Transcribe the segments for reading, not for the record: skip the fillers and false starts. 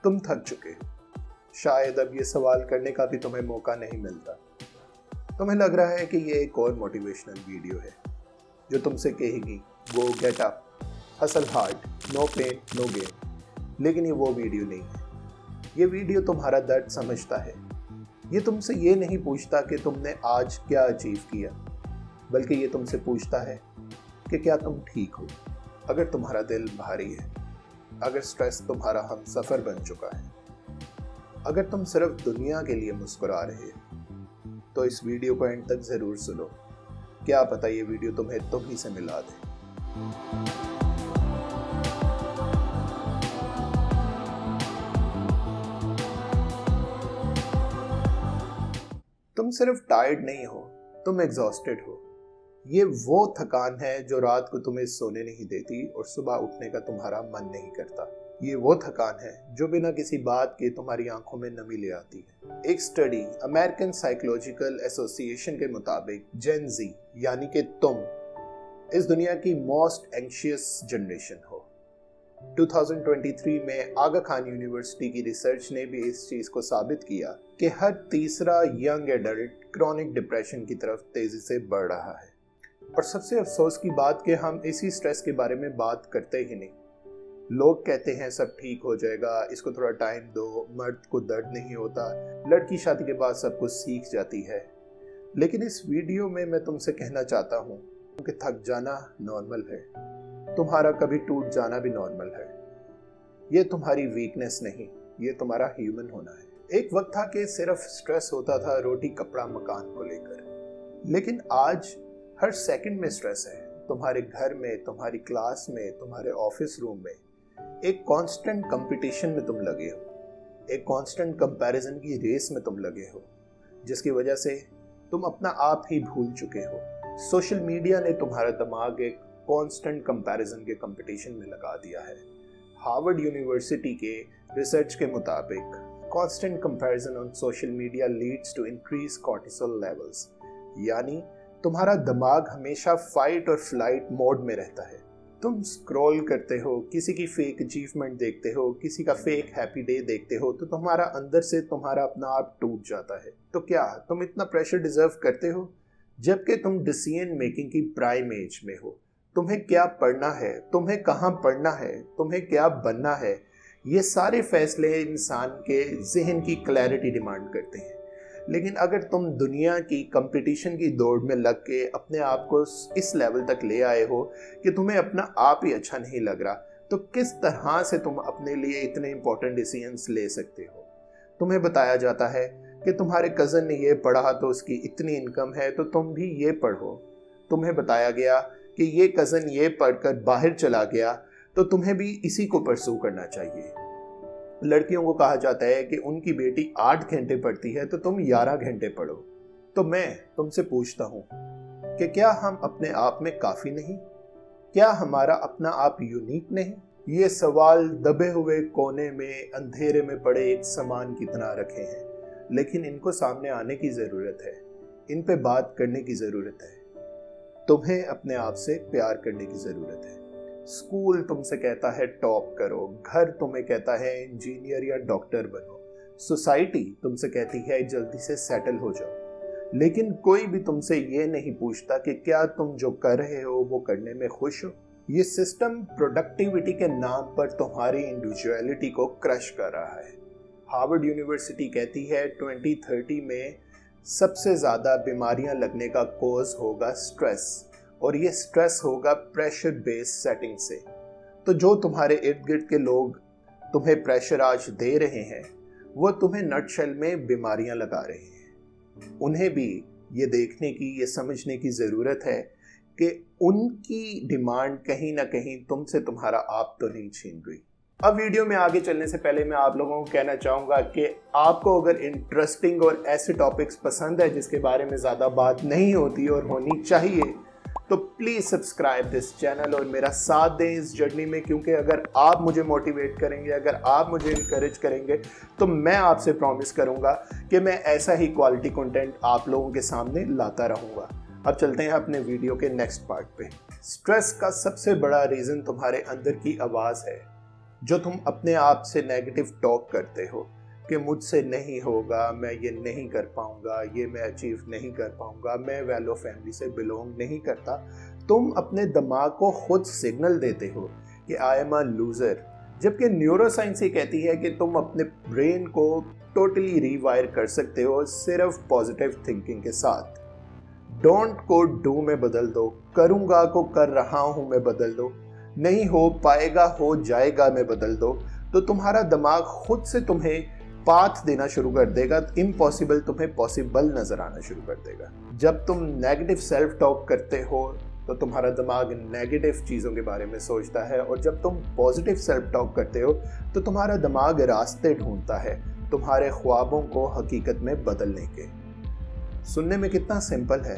तुम थक चुके हो, शायद अब ये सवाल करने का भी तुम्हें मौका नहीं मिलता। तुम्हें लग रहा है कि ये एक और मोटिवेशनल वीडियो है जो तुमसे कहेगी go get up, hustle hard, no pain no gain. लेकिन ये वो वीडियो नहीं है। ये वीडियो तुम्हारा दर्द समझता है। ये तुमसे ये नहीं पूछता कि तुमने आज क्या अचीव किया, बल्कि ये तुमसे पूछता है कि क्या तुम ठीक हो। अगर तुम्हारा दिल भारी है, अगर स्ट्रेस तुम्हारा हम सफ़र बन चुका है, अगर तुम सिर्फ दुनिया के लिए मुस्कुरा रहे हो, तो इस वीडियो को एंड तक ज़रूर सुनो। क्या पता ये वीडियो तुम्हें तुम ही से मिला दे। तुम सिर्फ टायर्ड नहीं हो, तुम एग्जॉस्टेड हो। ये वो थकान है जो रात को तुम्हें सोने नहीं देती और सुबह उठने का तुम्हारा मन नहीं करता। ये वो थकान है जो बिना किसी बात के तुम्हारी आंखों में नमी ले आती है। एक स्टडी अमेरिकन साइकोलॉजिकल एसोसिएशन के मुताबिक जेन जी यानी कि तुम इस दुनिया की मोस्ट एंशियस जनरेशन हो। 2023 में आगा खान यूनिवर्सिटी की रिसर्च ने भी इस चीज को साबित किया कि हर तीसरा यंग एडल्ट क्रॉनिक डिप्रेशन की तरफ तेजी से बढ़ रहा है। और सबसे अफसोस की बात कि हम इसी स्ट्रेस के बारे में बात करते ही नहीं। लोग कहते हैं सब ठीक हो जाएगा, इसको थोड़ा टाइम दो, मर्द को दर्द नहीं होता, लड़की शादी के बाद सब कुछ सीख जाती है। लेकिन इस वीडियो में मैं तुमसे कहना चाहता हूँ कि थक जाना नॉर्मल है, तुम्हारा कभी टूट जाना भी नॉर्मल है। ये तुम्हारी वीकनेस नहीं, ये तुम्हारा ह्यूमन होना है। एक वक्त था कि सिर्फ स्ट्रेस होता था रोटी कपड़ा मकान को लेकर, लेकिन आज हर सेकंड में स्ट्रेस है। तुम्हारे घर में, तुम्हारी क्लास में, तुम्हारे ऑफिस रूम में एक कांस्टेंट कंपटीशन में तुम लगे हो, एक कांस्टेंट कंपैरिजन की रेस में तुम लगे हो, जिसकी वजह से तुम अपना आप ही भूल चुके हो। सोशल मीडिया ने तुम्हारा दिमाग एक कांस्टेंट कंपैरिजन के कंपटीशन में लगा दिया है। हार्वर्ड यूनिवर्सिटी के रिसर्च के मुताबिक constant comparison on social media leads to increase cortisol levels, यानी तुम्हारा दिमाग हमेशा फाइट और फ्लाइट मोड में रहता है। तुम स्क्रॉल करते हो, किसी की फेक अचीवमेंट देखते हो, किसी का फेक हैप्पी डे देखते हो, तो तुम्हारा अंदर से तुम्हारा अपना आप टूट जाता है। तो क्या तुम इतना प्रेशर डिजर्व करते हो? जबकि तुम डिसीजन मेकिंग की प्राइम एज में हो। तुम्हें क्या पढ़ना है, तुम्हें कहाँ पढ़ना है, तुम्हें क्या बनना है, ये सारे फैसले इंसान के जहन की क्लैरिटी डिमांड करते हैं। लेकिन अगर तुम दुनिया की कंपटीशन की दौड़ में लग के अपने आप को इस लेवल तक ले आए हो कि तुम्हें अपना आप ही अच्छा नहीं लग रहा, तो किस तरह से तुम अपने लिए इतने इंपॉर्टेंट डिसीजंस ले सकते हो? तुम्हें बताया जाता है कि तुम्हारे कज़न ने ये पढ़ा तो उसकी इतनी इनकम है, तो तुम भी ये पढ़ो। तुम्हें बताया गया कि ये कज़न ये पढ़कर बाहर चला गया, तो तुम्हें भी इसी को परसू करना चाहिए। लड़कियों को कहा जाता है कि उनकी बेटी 8 घंटे पढ़ती है तो तुम 11 घंटे पढ़ो। तो मैं तुमसे पूछता हूँ कि क्या हम अपने आप में काफ़ी नहीं? क्या हमारा अपना आप यूनिक नहीं? ये सवाल दबे हुए कोने में अंधेरे में पड़े एक सामान की तरह रखे हैं, लेकिन इनको सामने आने की ज़रूरत है, इन पे बात करने की ज़रूरत है। तुम्हें अपने आप से प्यार करने की ज़रूरत है। स्कूल तुमसे कहता है टॉप करो, घर तुम्हें कहता है इंजीनियर या डॉक्टर बनो, सोसाइटी तुमसे कहती है जल्दी से सेटल हो जाओ, लेकिन कोई भी तुमसे ये नहीं पूछता कि क्या तुम जो कर रहे हो वो करने में खुश हो। ये सिस्टम प्रोडक्टिविटी के नाम पर तुम्हारी इंडिविजुअलिटी को क्रश कर रहा है। हार्वर्ड यूनिवर्सिटी कहती है 2030 में सबसे ज़्यादा बीमारियां लगने का कॉज होगा स्ट्रेस, और ये स्ट्रेस होगा प्रेशर बेस्ड सेटिंग से। तो जो तुम्हारे इर्द गिर्द के लोग तुम्हें प्रेशर आज दे रहे हैं, वो तुम्हें नटशेल में बीमारियां लगा रहे हैं। उन्हें भी ये देखने की, ये समझने की ज़रूरत है कि उनकी डिमांड कहीं ना कहीं तुमसे तुम्हारा आप तो नहीं छीन रही। अब वीडियो में आगे चलने से पहले मैं आप लोगों को कहना चाहूँगा कि आपको अगर इंटरेस्टिंग और ऐसे टॉपिक्स पसंद है जिसके बारे में ज़्यादा बात नहीं होती और होनी चाहिए, तो प्लीज़ सब्सक्राइब दिस चैनल और मेरा साथ दें इस जर्नी में, क्योंकि अगर आप मुझे मोटिवेट करेंगे, अगर आप मुझे इनकरेज करेंगे, तो मैं आपसे प्रॉमिस करूंगा कि मैं ऐसा ही क्वालिटी कंटेंट आप लोगों के सामने लाता रहूंगा। अब चलते हैं अपने वीडियो के नेक्स्ट पार्ट पे। स्ट्रेस का सबसे बड़ा रीज़न तुम्हारे अंदर की आवाज़ है। जो तुम अपने आप से नेगेटिव टॉक करते हो कि मुझसे नहीं होगा, मैं ये नहीं कर पाऊंगा, ये मैं अचीव नहीं कर पाऊंगा, मैं वेलो फैमिली से बिलोंग नहीं करता, तुम अपने दिमाग को खुद सिग्नल देते हो कि आई एम अ लूजर। जबकि न्यूरोसाइंस ये कहती है कि तुम अपने ब्रेन को टोटली रीवायर कर सकते हो सिर्फ पॉजिटिव थिंकिंग के साथ। डोंट को डू में बदल दो, करूंगा को कर रहा हूं में बदल दो, नहीं हो पाएगा हो जाएगा में बदल दो, तो तुम्हारा दिमाग खुद से तुम्हें पाथ देना शुरू कर देगा, इम्पॉसिबल तुम्हें पॉसिबल नजर आना शुरू कर देगा। जब तुम नेगेटिव सेल्फ टॉक करते हो तो तुम्हारा दिमाग नेगेटिव चीज़ों के बारे में सोचता है, और जब तुम पॉजिटिव सेल्फ टॉक करते हो तो तुम्हारा दिमाग रास्ते ढूंढता है तुम्हारे ख्वाबों को हकीकत में बदलने के। सुनने में कितना सिंपल है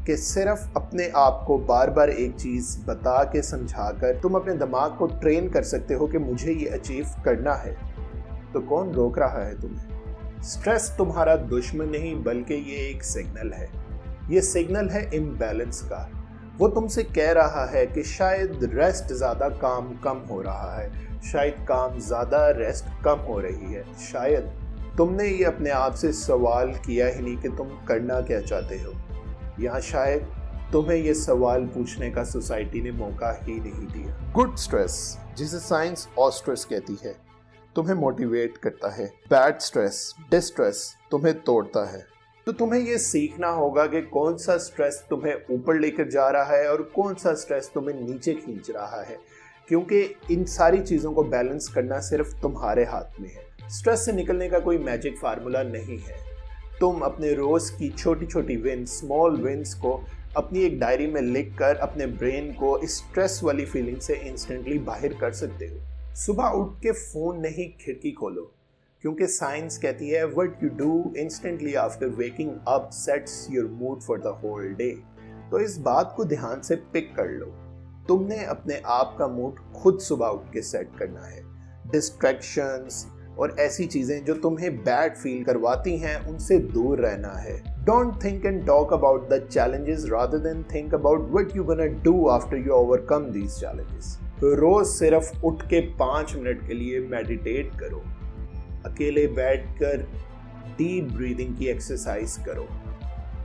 कि सिर्फ अपने आप को बार बार एक चीज़ बता के समझा कर तुम अपने दिमाग को ट्रेन कर सकते हो कि मुझे ये अचीव करना है। तो कौन रोक रहा है तुम्हें? स्ट्रेस तुम्हारा दुश्मन नहीं, बल्कि ये एक सिग्नल है। ये सिग्नल है इम्बैलेंस का। वो तुमसे कह रहा है कि शायद रेस्ट ज़्यादा काम कम हो रहा है, शायद काम ज़्यादा रेस्ट कम हो रही है, शायद तुमने ये अपने आप से सवाल किया ही नहीं कि तुम करना क्या चाहते हो, या शायद तुम्हें ये सवाल पूछने का सोसाइटी ने मौका ही नहीं दिया। गुड स्ट्रेस, जिसे साइंस ऑस्ट्रेस कहती है, तुम्हें मोटिवेट करता है। बैड स्ट्रेस, डिस्ट्रेस, तुम्हें तोड़ता है। तो तुम्हें ये सीखना होगा कि कौन सा स्ट्रेस तुम्हें ऊपर लेकर जा रहा है और कौन सा स्ट्रेस तुम्हें नीचे खींच रहा है, क्योंकि इन सारी चीज़ों को बैलेंस करना सिर्फ तुम्हारे हाथ में है। स्ट्रेस से निकलने का कोई मैजिक फार्मूला नहीं है। तुम अपने रोज़ की छोटी छोटी विन्स, स्मॉल विन्स को अपनी एक डायरी में लिख कर अपने ब्रेन को इस स्ट्रेस वाली फीलिंग से इंस्टेंटली बाहर कर सकते हो। सुबह उठ के फ़ोन नहीं, खिड़की खोलो, क्योंकि साइंस कहती है what you do instantly after waking up sets your mood for the whole day. तो इस बात को ध्यान से पिक कर लो। तुमने अपने आप का मूड खुद सुबह उठ के सेट करना है। डिस्ट्रैक्शंस और ऐसी चीजें जो तुम्हें बैड फील करवाती हैं, उनसे दूर रहना है। Don't think and talk about the challenges rather than think about what you gonna do after you overcome these challenges. रोज सिर्फ उठ के 5 मिनट के लिए मेडिटेट करो। अकेले बैठकर डीप ब्रीदिंग की एक्सरसाइज करो।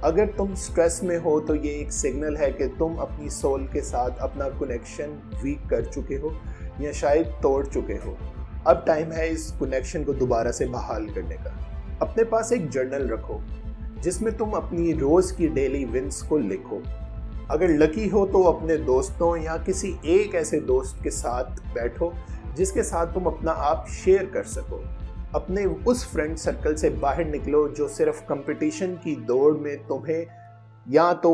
अगर तुम स्ट्रेस में हो तो ये एक सिग्नल है कि तुम अपनी सोल के साथ अपना कनेक्शन वीक कर चुके हो या शायद तोड़ चुके हो। अब टाइम है इस कनेक्शन को दोबारा से बहाल करने का। अपने पास एक जर्नल रखो जिसमें तुम अपनी रोज की डेली विंस को लिखो। अगर लकी हो तो अपने दोस्तों या किसी एक ऐसे दोस्त के साथ बैठो जिसके साथ तुम अपना आप शेयर कर सको। अपने उस फ्रेंड सर्कल से बाहर निकलो जो सिर्फ कंपटीशन की दौड़ में तुम्हें या तो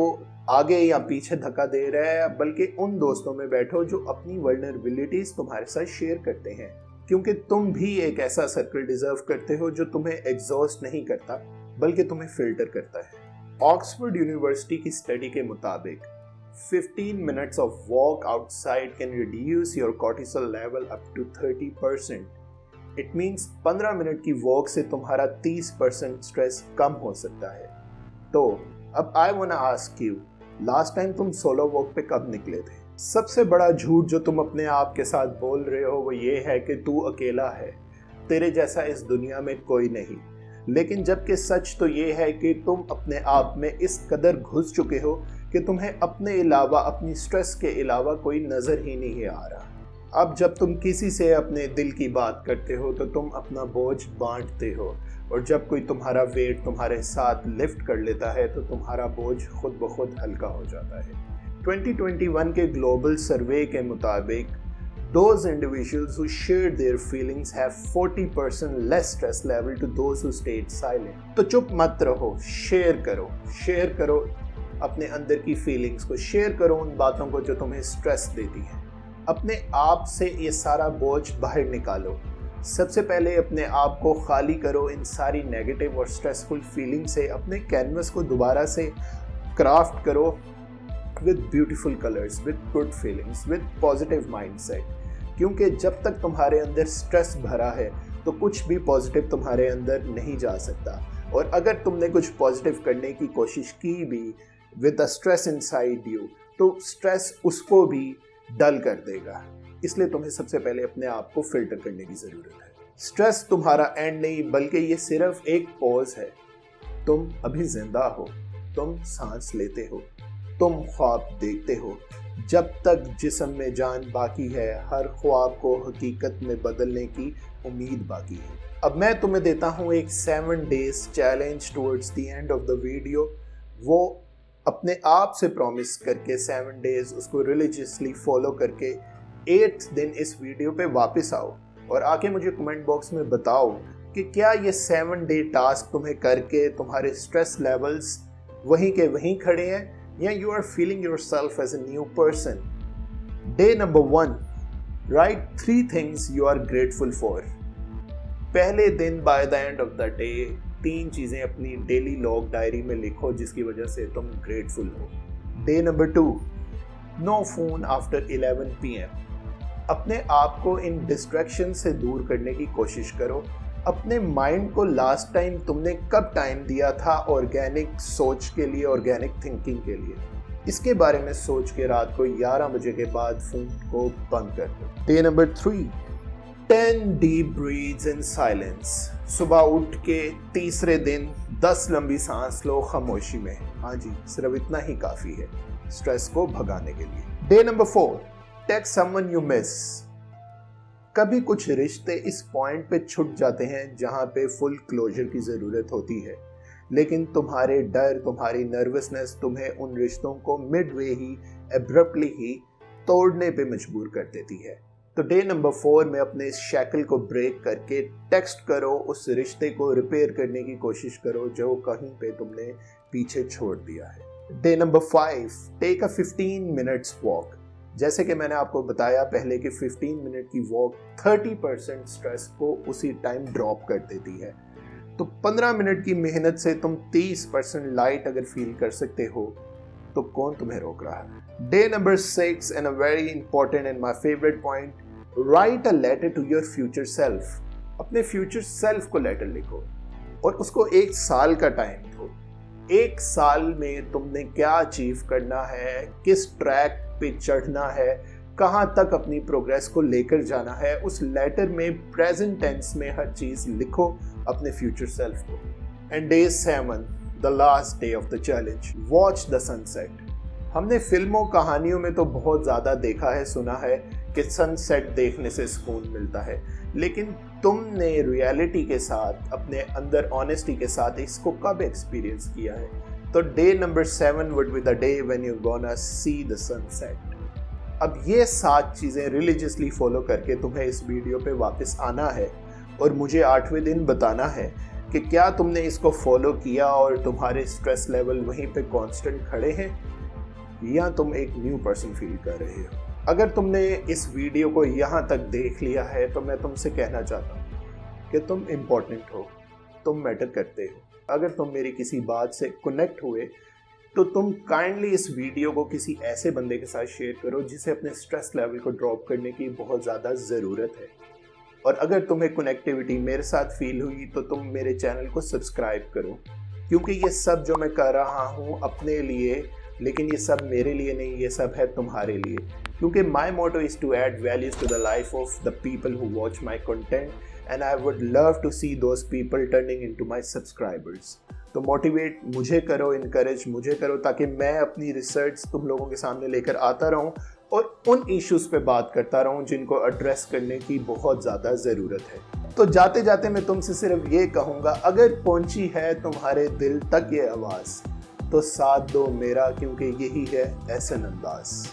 आगे या पीछे धक्का दे रहा है, बल्कि उन दोस्तों में बैठो जो अपनी वल्नरेबिलिटीज तुम्हारे साथ शेयर करते हैं, क्योंकि तुम भी एक ऐसा सर्कल डिजर्व करते हो जो तुम्हें एग्जॉस्ट नहीं करता बल्कि तुम्हें फिल्टर करता है। ऑक्सफोर्ड यूनिवर्सिटी की स्टडी के मुताबिक 15 minutes of walk outside can reduce your cortisol level up to 30%. It means 15 minute की वॉक से तुम्हारा 30% स्ट्रेस कम हो सकता है। तो अब I wanna ask you, last time तुम सोलो वॉक पे कब निकले थे? सबसे बड़ा झूठ जो तुम अपने आप के साथ बोल रहे हो वो ये है कि तू अकेला है, तेरे जैसा इस दुनिया में कोई नहीं। लेकिन जबकि सच तो ये है कि तुम अपने आप में इस कदर घुस चुके हो कि तुम्हें अपने अलावा, अपनी स्ट्रेस के अलावा कोई नज़र ही नहीं आ रहा। अब जब तुम किसी से अपने दिल की बात करते हो तो तुम अपना बोझ बांटते हो, और जब कोई तुम्हारा वेट तुम्हारे साथ लिफ्ट कर लेता है तो तुम्हारा बोझ खुद ब खुद हल्का हो जाता है। 2021 के ग्लोबल सर्वे के मुताबिक those individuals who shared their feelings have 40% less stress level to those who stayed silent. तो चुप मत रहो, शेयर करो अपने अंदर की फीलिंग्स को, शेयर करो उन बातों को जो तुम्हें स्ट्रेस देती हैं। अपने आप से ये सारा बोझ बाहर निकालो। सबसे पहले अपने आप को खाली करो इन सारी नेगेटिव और स्ट्रेसफुल फीलिंग से। अपने कैनवस को दोबारा से क्राफ्ट करो with beautiful colors, with good feelings, with positive mindset. क्योंकि जब तक तुम्हारे अंदर स्ट्रेस भरा है तो कुछ भी पॉजिटिव तुम्हारे अंदर नहीं जा सकता, और अगर तुमने कुछ पॉजिटिव करने की कोशिश की भी with the stress inside you, तो स्ट्रेस उसको भी डल कर देगा। इसलिए तुम्हें सबसे पहले अपने आप को फिल्टर करने की जरूरत है। स्ट्रेस तुम्हारा एंड नहीं, बल्कि ये सिर्फ एक पॉज है। तुम अभी जिंदा हो, तुम सांस लेते हो, तुम ख्वाब देखते हो। जब तक जिस्म में जान बाकी है, हर ख्वाब को हकीकत में बदलने की उम्मीद बाकी है। अब मैं तुम्हें देता हूँ एक 7 days challenge towards the end of the video. वो अपने आप से प्रॉमिस करके 7 days उसको रिलीजियसली फॉलो करके 8th दिन इस वीडियो पे वापस आओ और आके मुझे कमेंट बॉक्स में बताओ कि क्या ये 7 day टास्क तुम्हें करके तुम्हारे स्ट्रेस लेवल्स वहीं के वहीं खड़े हैं या you are feeling yourself as a new person. Day number 1, write 3 things you are grateful for. पहले दिन by the end of the day 3 चीजें अपनी डेली लॉग डायरी में लिखो जिसकी वजह से तुम ग्रेटफुल हो। Day number 2, no phone after 11 PM. अपने आप को इन डिस्ट्रैक्शन से दूर करने की कोशिश करो। अपने माइंड को लास्ट टाइम तुमने कब टाइम दिया था ऑर्गेनिक सोच के लिए, ऑर्गेनिक थिंकिंग के लिए, इसके बारे में सोच के रात को 11 बजे के बाद फोन को बंद कर दो। Day number 3, 10 deep breaths in silence. सुबह उठ के तीसरे दिन 10 लंबी सांस लो खामोशी में। हाँ जी, सिर्फ इतना ही काफी है स्ट्रेस को भगाने के लिए। Day number 4, text someone you miss. कभी कुछ रिश्ते इस पॉइंट पे छूट जाते हैं जहां पे फुल क्लोजर की ज़रूरत होती है, लेकिन तुम्हारे डर, तुम्हारी नर्वसनेस तुम्हें उन रिश्तों को मिडवे ही, एब्रप्टली ही तोड़ने पे मजबूर कर देती है। तो डे नंबर 4 में अपने इस शैकल को ब्रेक करके टेक्स्ट करो, उस रिश्ते को रिपेयर करने की कोशिश करो जो कहीं पे तुमने पीछे छोड़ दिया है। Day number 5, take a 15 minutes walk. जैसे कि मैंने आपको बताया पहले कि 15 मिनट की वॉक 30% स्ट्रेस को उसी टाइम ड्रॉप कर देती है। तो 15 मिनट की मेहनत से तुम 30% लाइट अगर फील कर सकते हो तो कौन तुम्हें रोक रहा है। Day number 6 and a very important and my favourite point, write a letter to your future self. अपने फ्यूचर सेल्फ को लेटर लिखो और उसको 1 साल का टाइम दो। 1 साल में तुमने क्या अचीव करना है, किस ट्रैक पे चढ़ना है, कहां तक अपनी प्रोग्रेस को लेकर जाना है, उस लेटर में प्रेजेंट टेंस में हर चीज लिखो अपने फ्यूचर सेल्फ को। And day 7, the last day of the challenge, watch the sunset. हमने फिल्मों कहानियों में तो बहुत ज्यादा देखा है, सुना है कि सनसेट देखने से सुकून मिलता है, लेकिन तुमने रियलिटी के साथ, अपने अंदर ऑनेस्टी के साथ इसको कब एक्सपीरियंस किया है? तो day number 7 would be the day when you're gonna see the sunset. अब ये 7 चीज़ें रिलीजियसली फॉलो करके तुम्हें इस वीडियो पे वापस आना है और मुझे 8वें दिन बताना है कि क्या तुमने इसको फॉलो किया और तुम्हारे स्ट्रेस लेवल वहीं पे कांस्टेंट खड़े हैं या तुम एक न्यू पर्सन फील कर रहे हो। अगर तुमने इस वीडियो को यहाँ तक देख लिया है तो मैं तुमसे कहना चाहता हूँ कि तुम इम्पोर्टेंट हो, तुम मैटर करते हो। अगर तुम मेरी किसी बात से कनेक्ट हुए तो तुम काइंडली इस वीडियो को किसी ऐसे बंदे के साथ शेयर करो जिसे अपने स्ट्रेस लेवल को ड्रॉप करने की बहुत ज़्यादा ज़रूरत है। और अगर तुम्हें कनेक्टिविटी मेरे साथ फील हुई तो तुम मेरे चैनल को सब्सक्राइब करो, क्योंकि ये सब जो मैं कर रहा हूँ अपने लिए, लेकिन ये सब मेरे लिए नहीं, ये सब है तुम्हारे लिए। क्योंकि my motto is to add values to the life of the people who watch my content and I would love to see those people turning into my subscribers. तो मोटिवेट मुझे करो, इनकरेज मुझे करो ताकि मैं अपनी रिसर्च तुम लोगों के सामने लेकर आता रहूं और उन इश्यूज़ पे बात करता रहूं जिनको एड्रेस करने की बहुत ज़्यादा ज़रूरत है। तो जाते जाते मैं तुमसे सिर्फ ये कहूँगा, अगर पहुँची है तुम्हारे दिल तक ये आवाज़ तो साथ दो मेरा, क्योंकि यही है एहसन अंदाज़।